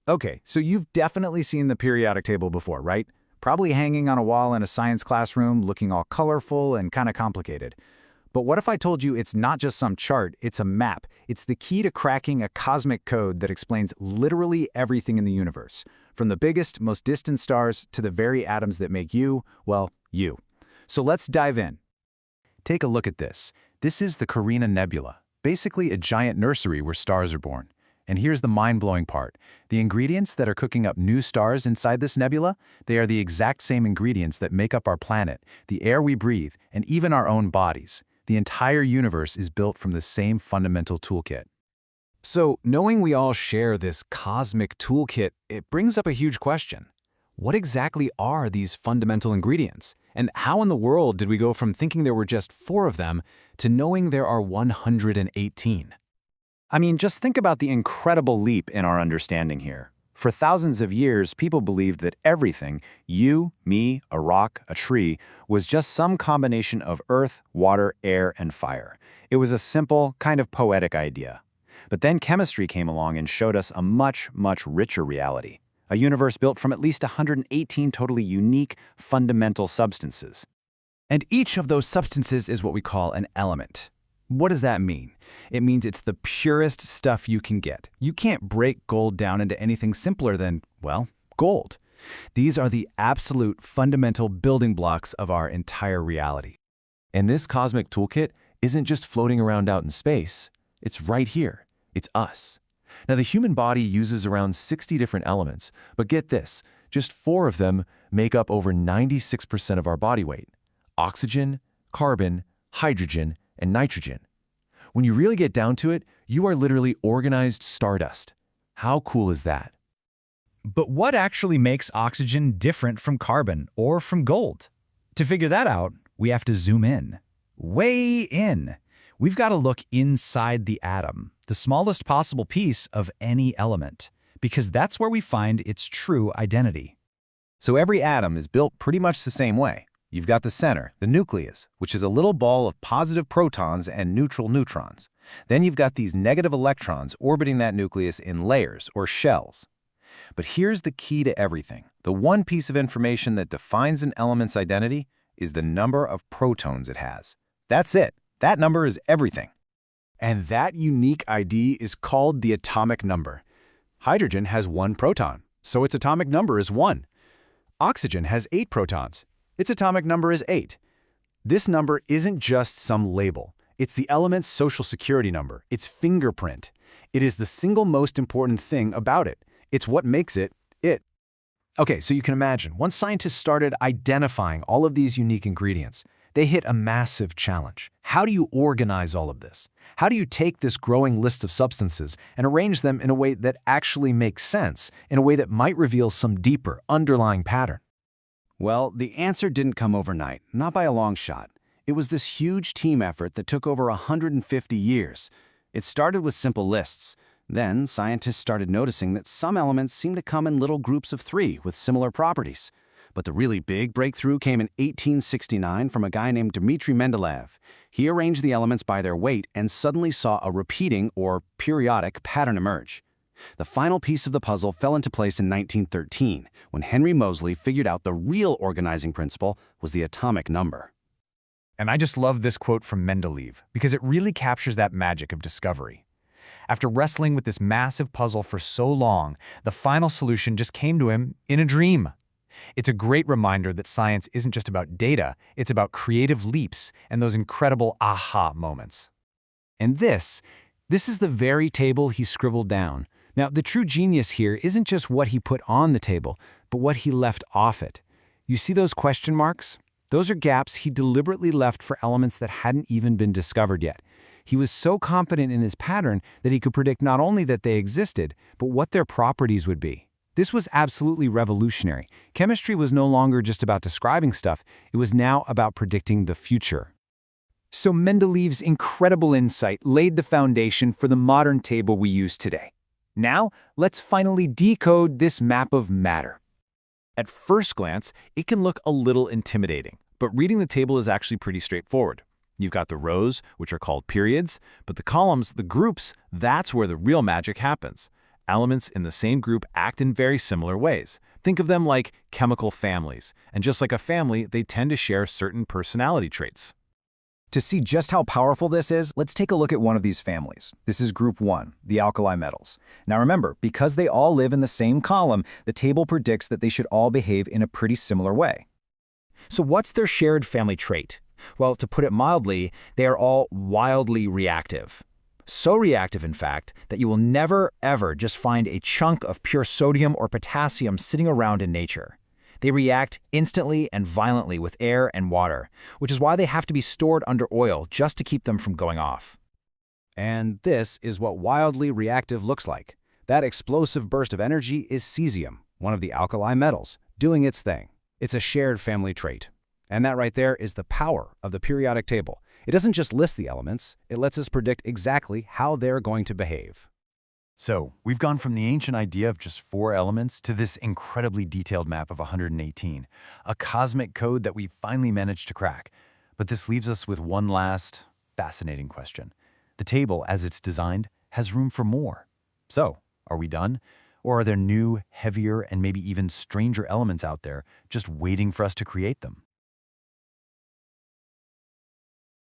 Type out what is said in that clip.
Okay, so you've definitely seen the periodic table before, right? Probably hanging on a wall in a science classroom, looking all colorful and kind of complicated. But what if I told you it's not just some chart, it's a map? It's the key to cracking a cosmic code that explains literally everything in the universe, from the biggest, most distant stars to the very atoms that make you, well, you. So let's dive in. Take a look at this. This is the Carina Nebula, basically a giant nursery where stars are born. And here's the mind-blowing part. The ingredients that are cooking up new stars inside this nebula, they are the exact same ingredients that make up our planet, the air we breathe, and even our own bodies. The entire universe is built from the same fundamental toolkit. So, knowing we all share this cosmic toolkit, it brings up a huge question. What exactly are these fundamental ingredients? And how in the world did we go from thinking there were just 4 of them to knowing there are 118? I mean, just think about the incredible leap in our understanding here. For thousands of years, people believed that everything, you, me, a rock, a tree, was just some combination of earth, water, air, and fire. It was a simple, kind of poetic idea. But then chemistry came along and showed us a much, much richer reality. A universe built from at least 118 totally unique, fundamental substances. And each of those substances is what we call an element. What does that mean? It means it's the purest stuff you can get. You can't break gold down into anything simpler than, well, gold. These are the absolute fundamental building blocks of our entire reality. And this cosmic toolkit isn't just floating around out in space. It's right here. It's us. Now, the human body uses around 60 different elements, but get this, just 4 of them make up over 96% of our body weight: oxygen, carbon, hydrogen, and nitrogen. When you really get down to it, you are literally organized stardust. How cool is that? But what actually makes oxygen different from carbon or from gold? To figure that out, we have to zoom in. Way in. We've got to look inside the atom, the smallest possible piece of any element, because that's where we find its true identity. So every atom is built pretty much the same way. You've got the center, the nucleus, which is a little ball of positive protons and neutral neutrons. Then you've got these negative electrons orbiting that nucleus in layers, or shells. But here's the key to everything. The one piece of information that defines an element's identity is the number of protons it has. That's it. That number is everything. And that unique ID is called the atomic number. Hydrogen has 1 proton, so its atomic number is 1. Oxygen has 8 protons. Its atomic number is 8. This number isn't just some label. It's the element's social security number, its fingerprint. It is the single most important thing about it. It's what makes it, it. Okay, so you can imagine, once scientists started identifying all of these unique ingredients, they hit a massive challenge. How do you organize all of this? How do you take this growing list of substances and arrange them in a way that actually makes sense, in a way that might reveal some deeper, underlying pattern? Well, the answer didn't come overnight, not by a long shot. It was this huge team effort that took over 150 years. It started with simple lists. Then, scientists started noticing that some elements seemed to come in little groups of 3 with similar properties. But the really big breakthrough came in 1869 from a guy named Dmitri Mendeliev. He arranged the elements by their weight and suddenly saw a repeating, or periodic, pattern emerge. The final piece of the puzzle fell into place in 1913, when Henry Mosley figured out the real organizing principle was the atomic number. And I just love this quote from Mendeliev, because it really captures that magic of discovery. After wrestling with this massive puzzle for so long, the final solution just came to him in a dream. It's a great reminder that science isn't just about data, it's about creative leaps and those incredible aha moments. And this is the very table he scribbled down. Now, the true genius here isn't just what he put on the table, but what he left off it. You see those question marks? Those are gaps he deliberately left for elements that hadn't even been discovered yet. He was so confident in his pattern that he could predict not only that they existed, but what their properties would be. This was absolutely revolutionary. Chemistry was no longer just about describing stuff, it was now about predicting the future. So Mendeleev's incredible insight laid the foundation for the modern table we use today. Now, let's finally decode this map of matter. At first glance, it can look a little intimidating, but reading the table is actually pretty straightforward. You've got the rows, which are called periods, but the columns, the groups, that's where the real magic happens. elements in the same group act in very similar ways. Think of them like chemical families, and just like a family, they tend to share certain personality traits. To see just how powerful this is, let's take a look at one of these families. This is group 1, the alkali metals. Now remember, because they all live in the same column, the table predicts that they should all behave in a pretty similar way. So what's their shared family trait? Well, to put it mildly, they are all wildly reactive. So reactive, in fact, that you will never, ever just find a chunk of pure sodium or potassium sitting around in nature. They react instantly and violently with air and water, which is why they have to be stored under oil just to keep them from going off. And this is what wildly reactive looks like. That explosive burst of energy is cesium, one of the alkali metals, doing its thing. It's a shared family trait. And that right there is the power of the periodic table. It doesn't just list the elements, it lets us predict exactly how they're going to behave. So, we've gone from the ancient idea of just 4 elements to this incredibly detailed map of 118, a cosmic code that we finally managed to crack. But this leaves us with one last, fascinating question. The table, as it's designed, has room for more. So, are we done? Or are there new, heavier, and maybe even stranger elements out there just waiting for us to create them?